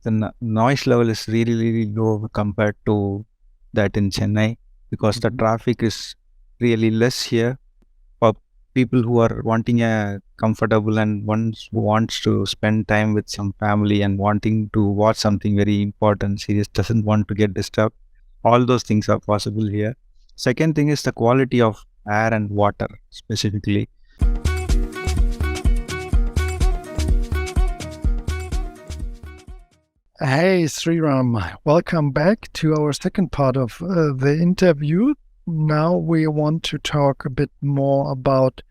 the noise level is really, really low compared to that in Chennai, because the traffic is really less here for people who are wanting a comfortable and ones who wants to spend time with some family and wanting to watch something very important, serious, doesn't want to get disturbed. All those things are possible here. Second thing is the quality of air and water specifically. Hey, Sriram, welcome back to our second part of the interview. Now we want to talk a bit more about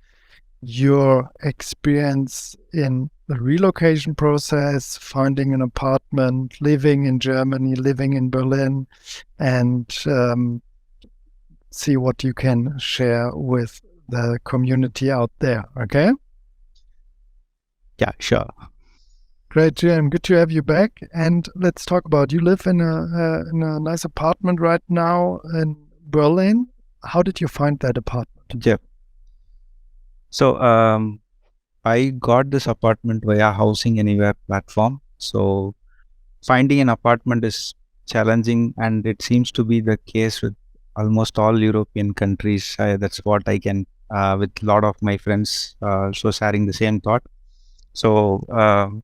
your experience in the relocation process, finding an apartment, living in Germany, living in Berlin, and see what you can share with the community out there. Okay? Yeah, sure. Great, Jim. Good to have you back. And let's talk about, you live in a nice apartment right now in Berlin. How did you find that apartment? Yeah. So I got this apartment via Housing Anywhere platform. So finding an apartment is challenging, and it seems to be the case with almost all European countries. That's what I can, with a lot of my friends, so sharing the same thought. So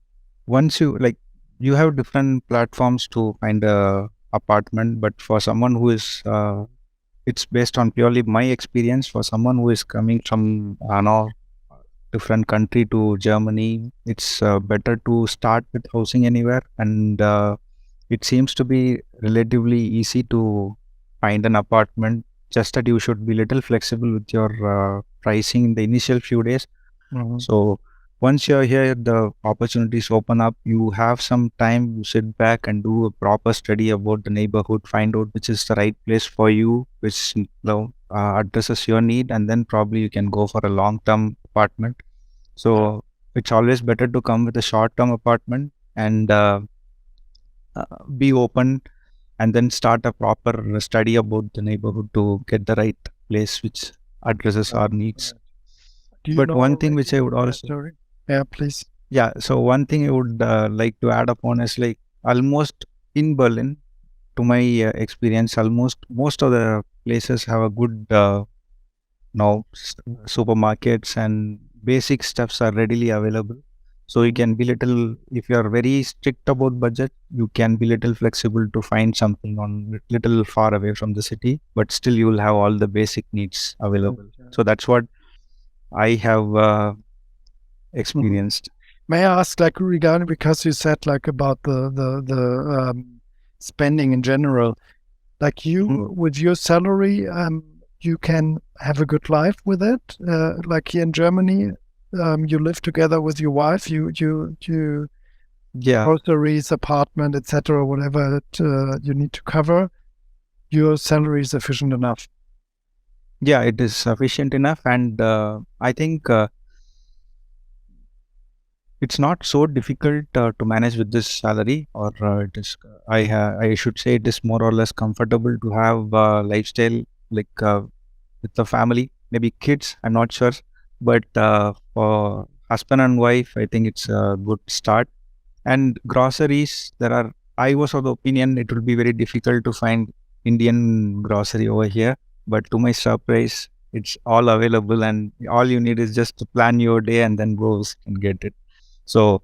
once you have different platforms to find a apartment, but for someone who is, it's based on purely my experience. For someone who is coming from different country to Germany, it's better to start with Housing Anywhere, and it seems to be relatively easy to find an apartment. Just that you should be little flexible with your pricing in the initial few days. So once you're here, the opportunities open up. You have some time, you sit back and do a proper study about the neighborhood, find out which is the right place for you, which addresses your need, and then probably you can go for a long-term apartment. So it's always better to come with a short-term apartment and be open, and then start a proper study about the neighborhood to get the right place which addresses our needs. But one thing which I would also... Yeah, please. Yeah, so one thing I would like to add upon is, like, almost in Berlin, to my experience, almost most of the places have a good supermarkets, and basic stuffs are readily available. So you can be if you are very strict about budget, you can be little flexible to find something on little far away from the city, but still you will have all the basic needs available. So that's what I have experienced. May I ask, like, regarding, because you said like about the spending in general, like you with your salary, you can have a good life with it. Like here in Germany, you live together with your wife. You groceries, apartment, etc., whatever you need to cover. Your salary is sufficient enough. Yeah, it is sufficient enough, and I think it's not so difficult to manage with this salary, or it is. I should say it is more or less comfortable to have a lifestyle like with the family, maybe kids. I'm not sure, but for husband and wife, I think it's a good start. And groceries, I was of the opinion it will be very difficult to find Indian grocery over here, but to my surprise, it's all available, and all you need is just to plan your day and then go and get it. So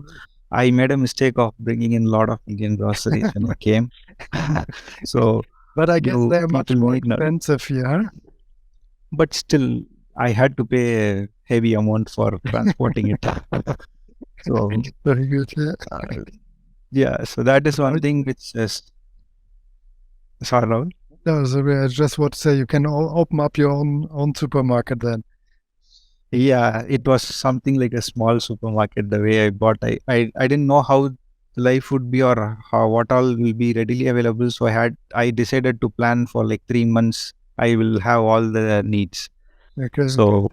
I made a mistake of bringing in a lot of Indian groceries when I came. So, but I guess they're much more expensive here. But still, I had to pay a heavy amount for transporting it. So very good. Yeah, so that is one thing which is... Sorry, Rahul? No, so I just want to say you can open up your own supermarket then. Yeah, it was something like a small supermarket. The way I bought, I didn't know how life would be, or what all will be readily available. So I decided to plan for like 3 months. I will have all the needs. Okay. So,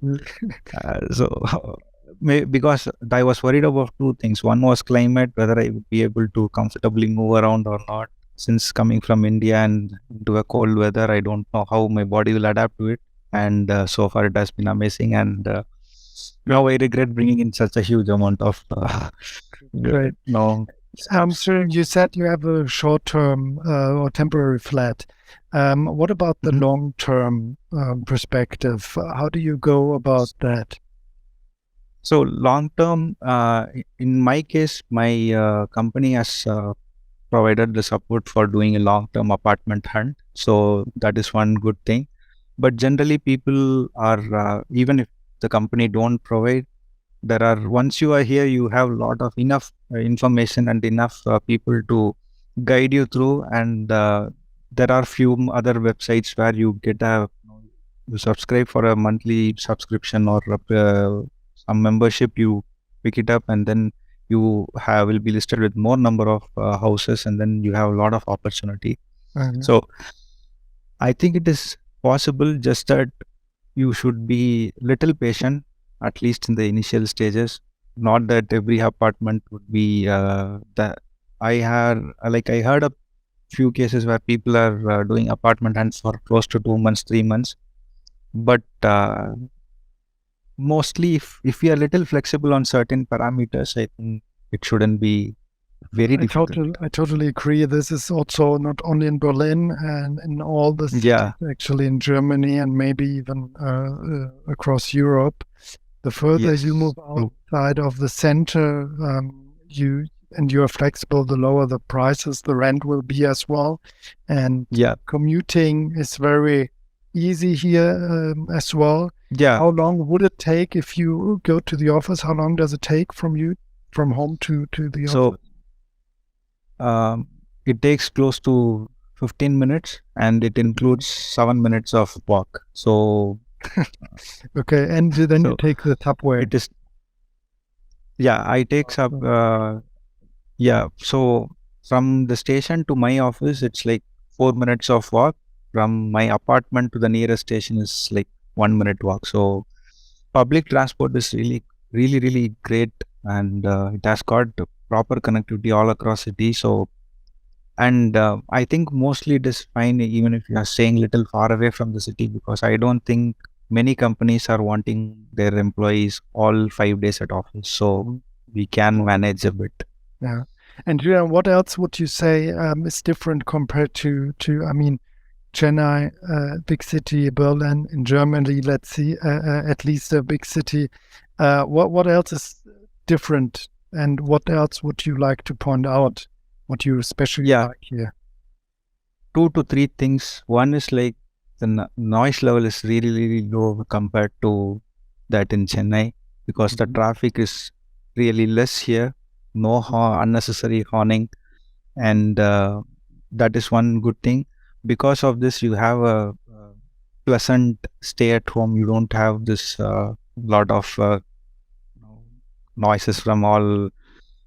because I was worried about two things. One was climate, whether I would be able to comfortably move around or not. Since coming from India and to a cold weather, I don't know how my body will adapt to it. And so far it has been amazing, and now I regret bringing in such a huge amount of So you said you have a short-term or temporary flat. What about the Mhm. long-term perspective? How do you go about that? So long term, in my case, my company has provided the support for doing a long term apartment hunt. So that is one good thing. But generally, people are even if the company don't provide, there are once you are here, you have a lot of enough information and enough people to guide you through. And there are few other websites where you get a you subscribe for a monthly subscription or some membership. You pick it up, and then you have will be listed with more number of houses, and then you have a lot of opportunity. Uh, So I think it is possible, just that you should be little patient, at least in the initial stages. Not that every apartment would be that I heard a few cases where people are doing apartment hunts for close to 2 months, 3 months. But mostly, if we are little flexible on certain parameters, I think it shouldn't be very difficult. I totally agree. This is also not only in Berlin and in all the cities, Yeah, actually in Germany and maybe even across Europe. The further you yes, move true. outside of the center, you are flexible, the lower the prices, the rent will be as well. And Yeah, commuting is very easy here as well. yeah. How long would it take if you go to the office? How long does it take from you from home to the So office? it takes close to 15 minutes, and it includes 7 minutes of walk. So, Okay, and then you so take the subway. it is, yeah, I takes up, yeah. So from the station to my office, it's like 4 minutes of walk. From my apartment to the nearest station is like 1 minute walk. So public transport is really great, and it has got proper connectivity all across city. So, and I think mostly it is fine even if you are staying little far away from the city, because I don't think many companies are wanting their employees all 5 days at office. So we can manage a bit. Yeah. And what else would you say is different compared I mean, Chennai, big city, Berlin in Germany, let's see, at least a big city. What else is different, and what else would you like to point out? What you especially Yeah, like here? two to three things. One is like the noise level is really low compared to that in Chennai, because the Mhm. traffic is really less here. No unnecessary horning, and that is one good thing. Because of this, you have a pleasant stay at home. You don't have this lot of noises from all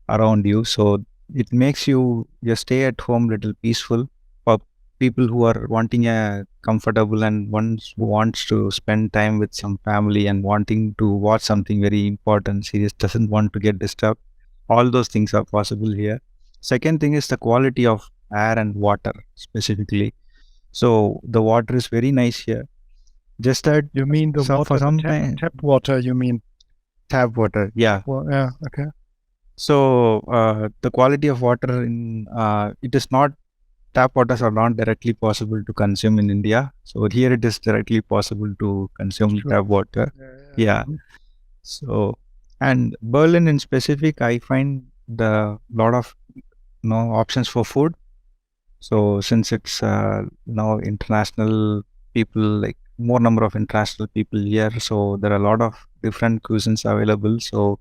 around you. So it makes your stay at home little peaceful for people who are wanting a comfortable, and ones who wants to spend time with some family and wanting to watch something very important, serious, doesn't want to get disturbed. All those things are possible here. Second thing is the quality of air and water specifically. So the water is very nice here. Just that You mean the for water, the some time, tap water? You mean? tap water, yeah. Well, yeah, okay. So the quality of water in it is not, tap waters are not directly possible to consume in India. So here it is directly possible to consume Sure. tap water. Yeah, yeah. Yeah. So, and Berlin in specific, I find the lot of options for food. So since it's now international people, like more number of international people here, so there are a lot of different cuisines available. So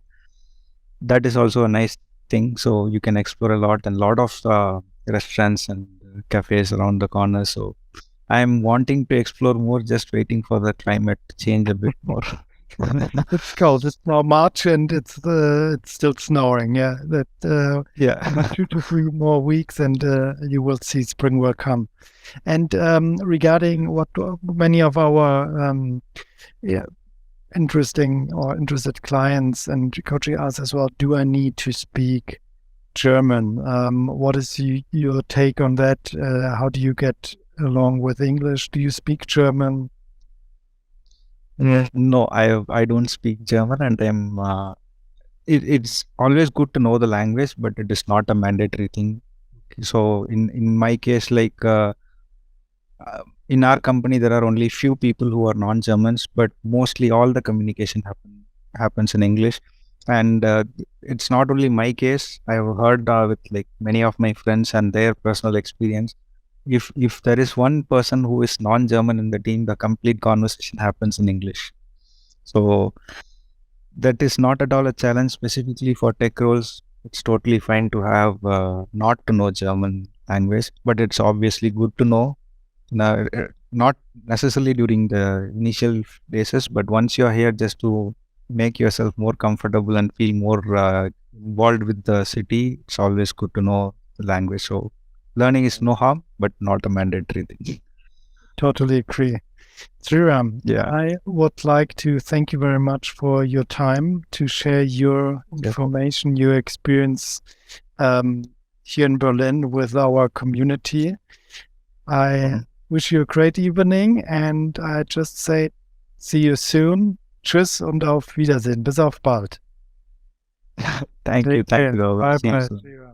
that is also a nice thing. So you can explore a lot, and lot of restaurants and cafes around the corner. So I'm wanting to explore more, just waiting for the climate to change a bit more. It's cold. It's now March and it's still snowing. Yeah, that in Yeah. 2 to 3 more weeks, and you will see spring will come. And regarding what many of our yeah, interested clients and coaching us as well, do I need to speak German? What is your take on that? How do you get along with English? Do you speak German? No, I don't speak German, and I'm it's always good to know the language, but it is not a mandatory thing. So in my case, like in our company, there are only few people who are non-Germans, but mostly all the communication happens in English. And it's not only my case. I have heard with like many of my friends and their personal experience. If there is one person who is non-German in the team, the complete conversation happens in English. So that is not at all a challenge specifically for tech roles. It's totally fine to have not to know German language, but it's obviously good to know. Now, not necessarily during the initial phases, but once you're here, just to make yourself more comfortable and feel more involved with the city, it's always good to know the language. So learning is no harm, but not a mandatory thing. Totally agree. Sriram, Yeah. I would like to thank you very much for your time to share your information, your experience here in Berlin with our community. I wish you a great evening and I just say see you soon. Tschüss und auf Wiedersehen. Bis auf bald. Thank you. Take Thank care. you. Bye See you bye. soon.